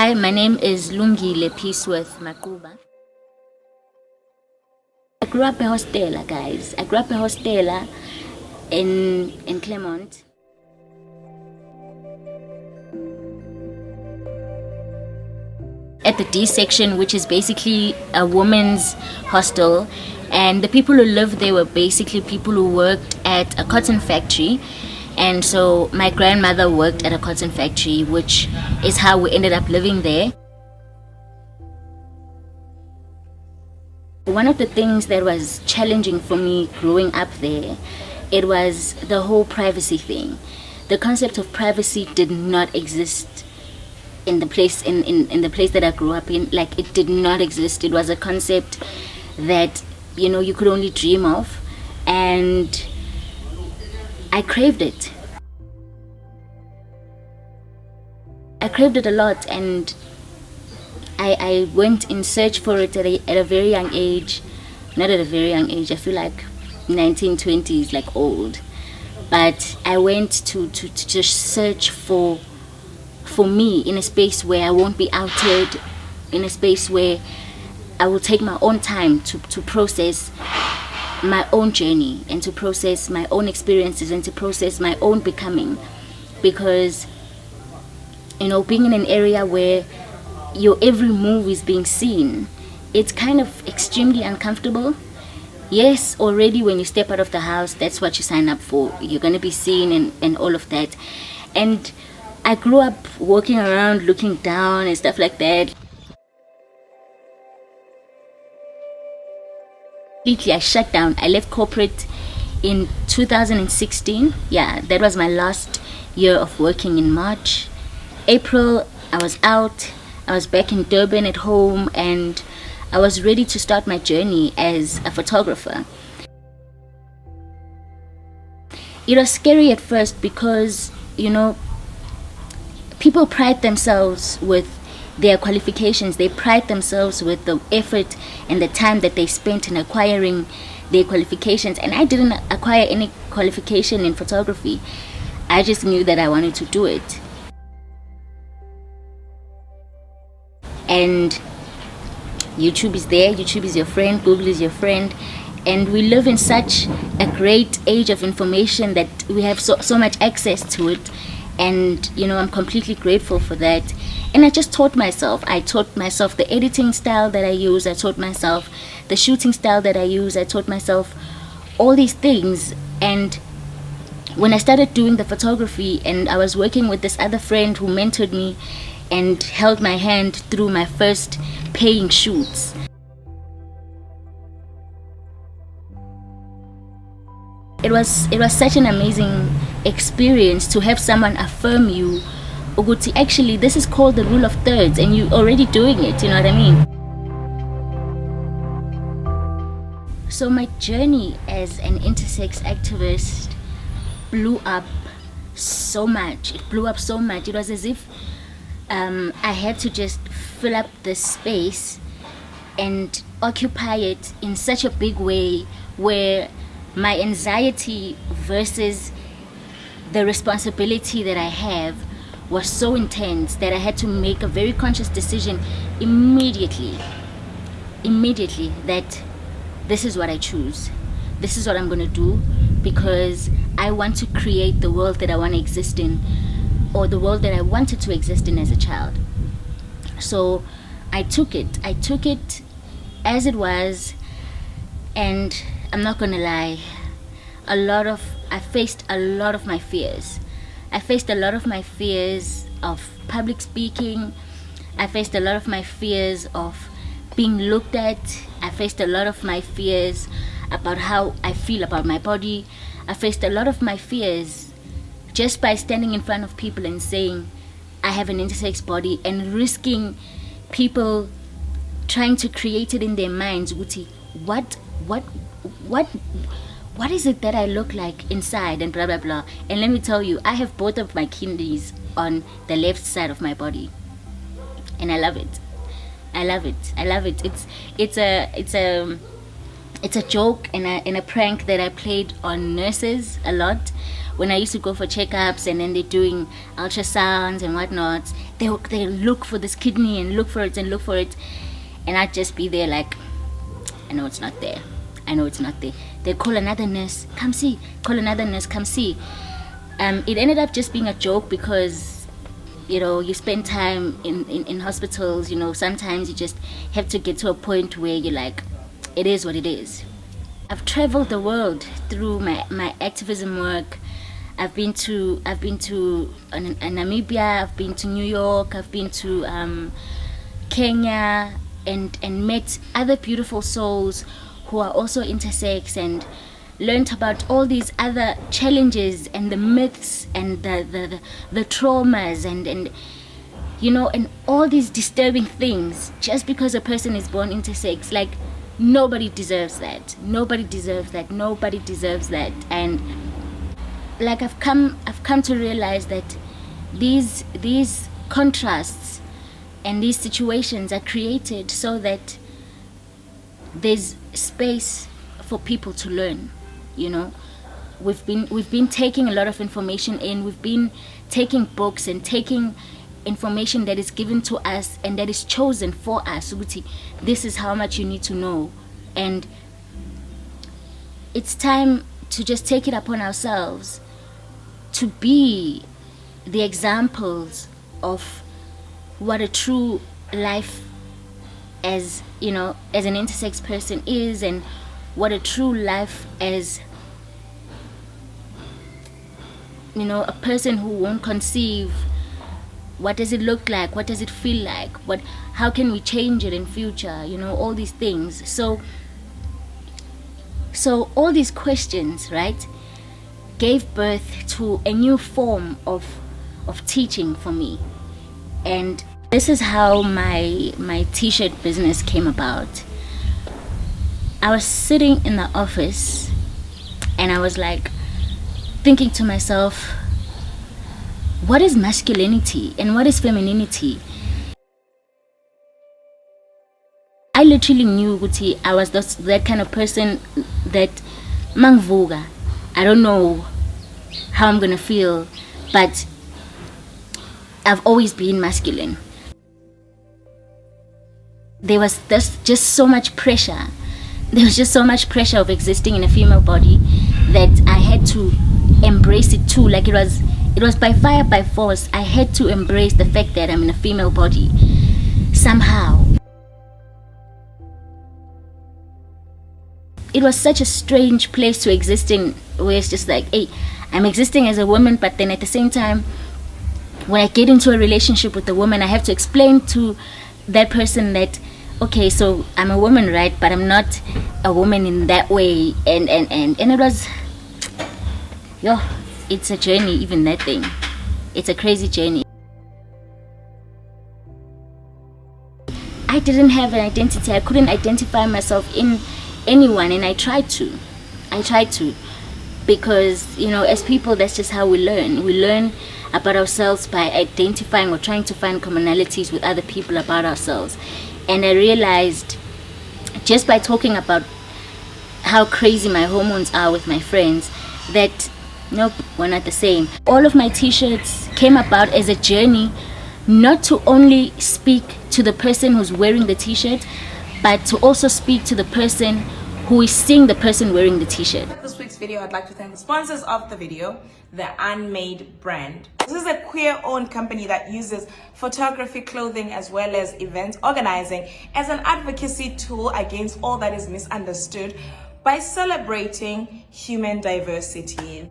Hi, my name is Lungile Peaceworth Maquba. I grew up a hostela, guys. I grew up a hostela in Claremont. At the D section, which is basically a women's hostel, and the people who lived there were basically people who worked at a cotton factory. And so my grandmother worked at a cotton factory, which is how we ended up living there. One of the things that was challenging for me growing up there, it was the whole privacy thing. The concept of privacy did not exist in the place in the place that I grew up in. Like, it did not exist. It was a concept that, you could only dream of, and I craved it. I craved it a lot, and I went in search for it at a very young age. Not at a very young age, I feel like 1920 is like old. But I went to just search for me in a space where I won't be outed, in a space where I will take my own time to process my own journey, and to process my own experiences, and to process my own becoming. Because being in an area where your every move is being seen, it's kind of extremely uncomfortable. Yes, already when you step out of the house, that's what you sign up for. You're going to be seen and all of that. And I grew up walking around looking down and stuff like that. Completely, I shut down. I left corporate in 2016. Yeah, that was my last year of working. In March. April, I was out. I was back in Durban at home, and I was ready to start my journey as a photographer. It was scary at first because, people pride themselves with their qualifications. They pride themselves with the effort and the time that they spent in acquiring their qualifications. And I didn't acquire any qualification in photography. I just knew that I wanted to do it. And YouTube is there. YouTube is your friend. Google is your friend. And we live in such a great age of information that we have so much access to it. And I'm completely grateful for that. And I just taught myself. I taught myself the editing style that I use. I taught myself the shooting style that I use. I taught myself all these things. And when I started doing the photography, and I was working with this other friend who mentored me and held my hand through my first paying shoots, It was such an amazing experience to have someone affirm you, Uguti, actually this is called the rule of thirds, and you're already doing it, you know what I mean? So my journey as an intersex activist blew up so much. It blew up so much. It was as if I had to just fill up the space and occupy it in such a big way, where my anxiety versus the responsibility that I have was so intense that I had to make a very conscious decision immediately that this is what I choose. This is what I'm going to do, because I want to create the world that I want to exist in, or the world that I wanted to exist in as a child. So I took it as it was, and I'm not gonna lie, I faced a lot of my fears. I faced a lot of my fears of public speaking. I faced a lot of my fears of being looked at. I faced a lot of my fears about how I feel about my body. I faced a lot of my fears just by standing in front of people and saying I have an intersex body, and risking people trying to create it in their minds. Uti, what is it that I look like inside, and blah blah blah. And let me tell you, I have both of my kidneys on the left side of my body, and I love it. It's a joke and a prank that I played on nurses a lot, when I used to go for checkups and then they're doing ultrasounds and whatnot, they look for this kidney and look for it and look for it, and I'd just be there like, I know it's not there. I know it's not there. They call another nurse, come see. Call another nurse, come see. It ended up just being a joke because, you spend time in hospitals, sometimes you just have to get to a point where you're like, it is what it is. I've traveled the world through my activism work. I've been to Namibia, I've been to New York, I've been to Kenya, and met other beautiful souls who are also intersex, and learned about all these other challenges and the myths and the traumas and all these disturbing things just because a person is born intersex. Like, nobody deserves that. Nobody deserves that. Nobody deserves that. And like, I've come to realize that these contrasts and these situations are created so that there's space for people to learn. We've been taking a lot of information in. We've been taking books and taking information that is given to us and that is chosen for us. This is how much you need to know, and it's time to just take it upon ourselves to be the examples of what a true life as an intersex person is, and what a true life as a person who won't conceive. What does it look like? What does it feel like? How can we change it in future? All these things. So all these questions, right, gave birth to a new form of teaching for me. And this is how my t-shirt business came about. I was sitting in the office and I was like thinking to myself, what is masculinity and what is femininity? I literally knew Guti, I was that kind of person that mangvuga. I don't know how I'm gonna feel, but I've always been masculine. There was just so much pressure. There was just so much pressure of existing in a female body that I had to embrace it too. Like, it was by fire, by force. I had to embrace the fact that I'm in a female body somehow. It was such a strange place to exist in, where it's just like, hey, I'm existing as a woman, but then at the same time, when I get into a relationship with a woman, I have to explain to that person that, okay, so I'm a woman, right, but I'm not a woman in that way. And it was, it's a journey, even that thing. It's a crazy journey. I didn't have an identity. I couldn't identify myself in anyone, and I tried to, because as people, that's just how we learn about ourselves by identifying or trying to find commonalities with other people about ourselves. And I realized, just by talking about how crazy my hormones are with my friends, that nope, we're not the same. All of my t-shirts came about as a journey, not to only speak to the person who's wearing the t-shirt, but to also speak to the person who is seeing the person wearing the t-shirt. This week's video, I'd like to thank the sponsors of the video, the Unmade brand. This is a queer-owned company that uses photography, clothing, as well as event organizing as an advocacy tool against all that is misunderstood by celebrating human diversity.